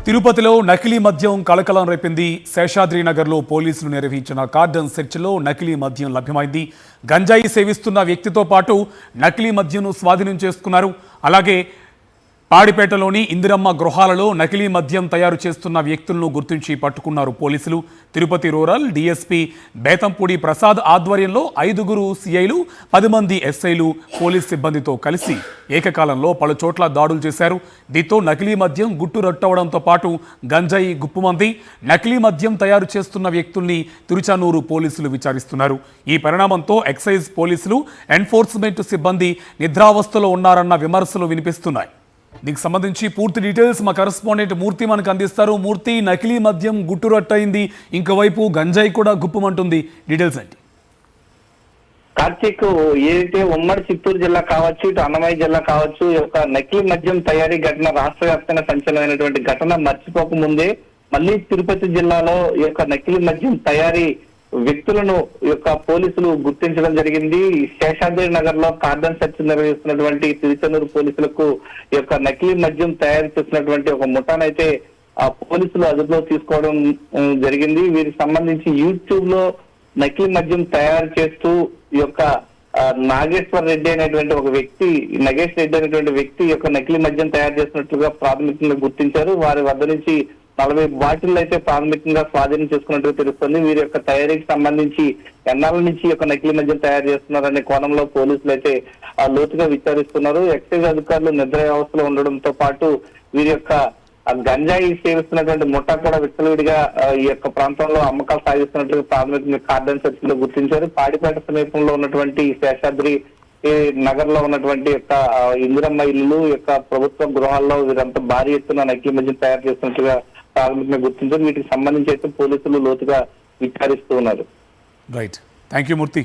తిరుపతిలో నకిలీ మద్యం కలకలం రేపింది. శేషాద్రి నగర్లో పోలీసులు నిర్వహించిన కార్డన్ సెర్చ్లో నకిలీ మద్యం లభ్యమైంది. గంజాయి సేవిస్తున్న వ్యక్తితో పాటు నకిలీ మద్యంను స్వాధీనం చేసుకున్నారు. అలాగే పాడిపేటలోని ఇందిరమ్మ గృహాలలో నకిలీ మద్యం తయారు చేస్తున్న వ్యక్తులను గుర్తించి పట్టుకున్నారు పోలీసులు. తిరుపతి రూరల్ డీఎస్పీ బేతంపూడి ప్రసాద్ ఆధ్వర్యంలో 5గురు సిఐలు 10 మంది ఎస్ఐలు పోలీస్ సిబ్బందితో కలిసి ఏకకాలంలో పలు చోట్ల దాడులు చేశారు. దీంతో నకిలీ మద్యం గుట్టురట్టవడంతో పాటు గంజాయి గుప్పుమంది. నకిలీ మద్యం తయారు చేస్తున్న వ్యక్తుల్ని తిరుచానూరు పోలీసులు విచారిస్తున్నారు. ఈ పరిణామంతో ఎక్సైజ్ పోలీసులు ఎన్ఫోర్స్మెంట్ సిబ్బంది నిద్రావస్థలో ఉన్నారన్న విమర్శలు వినిపిస్తున్నాయి. దీనికి సంబంధించి పూర్తి డీటెయిల్స్ మా కరెస్పాండెంట్ మూర్తి మనకు అందిస్తారు. మూర్తి, నకిలీ మద్యం గుట్టురట్టయింది, ఇంకోవైపు గంజాయి కూడా గుప్పమంటుంది, డీటెయిల్స్ ఏంటి? కార్తీక్, ఏదైతే ఉమ్మడి చిత్తూరు జిల్లా కావచ్చు, ఇటు అన్నమయ్య జిల్లా కావచ్చు, ఈ యొక్క నకిలీ మద్యం తయారీ ఘటన రాష్ట్ర వ్యాప్తంగా సంచలనమైనటువంటి ఘటన మర్చిపోక ముందే మళ్ళీ తిరుపతి జిల్లాలో ఈ యొక్క నకిలీ మద్యం తయారీ వ్యక్తులను యొక్క పోలీసులు గుర్తించడం జరిగింది. శేషాద్రి నగర్ లో కార్డన్ సెర్చ్ నిర్వహిస్తున్నటువంటి తిరుచనూరు పోలీసులకు ఈ యొక్క నకిలీ మద్యం తయారు చేస్తున్నటువంటి ఒక ముఠానైతే ఆ పోలీసులు అదుపులో తీసుకోవడం జరిగింది. వీరికి సంబంధించి యూట్యూబ్ లో నకిలీ మద్యం తయారు చేస్తూ ఈ యొక్క నగేష్ రెడ్డి అనేటువంటి వ్యక్తి యొక్క నకిలీ మద్యం తయారు చేస్తున్నట్లుగా ప్రాథమికంగా గుర్తించారు. వారి వద్ద నుంచి 40 బాటిల్ అయితే ప్రాథమికంగా స్వాధీనం చేసుకున్నట్టు తెలుస్తుంది. వీరి యొక్క తయారీకి సంబంధించి ఎన్నాళ్ళ నుంచి యొక్క నకిలీ మద్యం తయారు చేస్తున్నారనే కోణంలో పోలీసులు అయితే లోతుగా విచారిస్తున్నారు. ఎక్సైజ్ అధికారులు నిద్ర వ్యవస్థలో ఉండడంతో పాటు వీరి యొక్క గంజాయి సేవిస్తున్నటువంటి ముఠా కూడా విచ్చలవిడిగా ఈ యొక్క ప్రాంతంలో అమ్మకాలు సాగిస్తున్నట్లుగా ప్రాథమికంగా కార్డన్ సెర్చ్ లో గుర్తించారు. పాడిపేట సమీపంలో ఉన్నటువంటి శేషాద్రి నగర్ లో ఉన్నటువంటి యొక్క ఇందిరమ్మ ఇల్లు యొక్క ప్రభుత్వ గృహాల్లో వీరంతా భారీ ఎత్తున నకిలీ మద్యం తయారు చేస్తున్నట్లుగా ప్రాథమికంగా గుర్తించారు. వీటికి సంబంధించి అయితే పోలీసులు లోతుగా విచారిస్తూ ఉన్నారు. Right, thank you Murthy.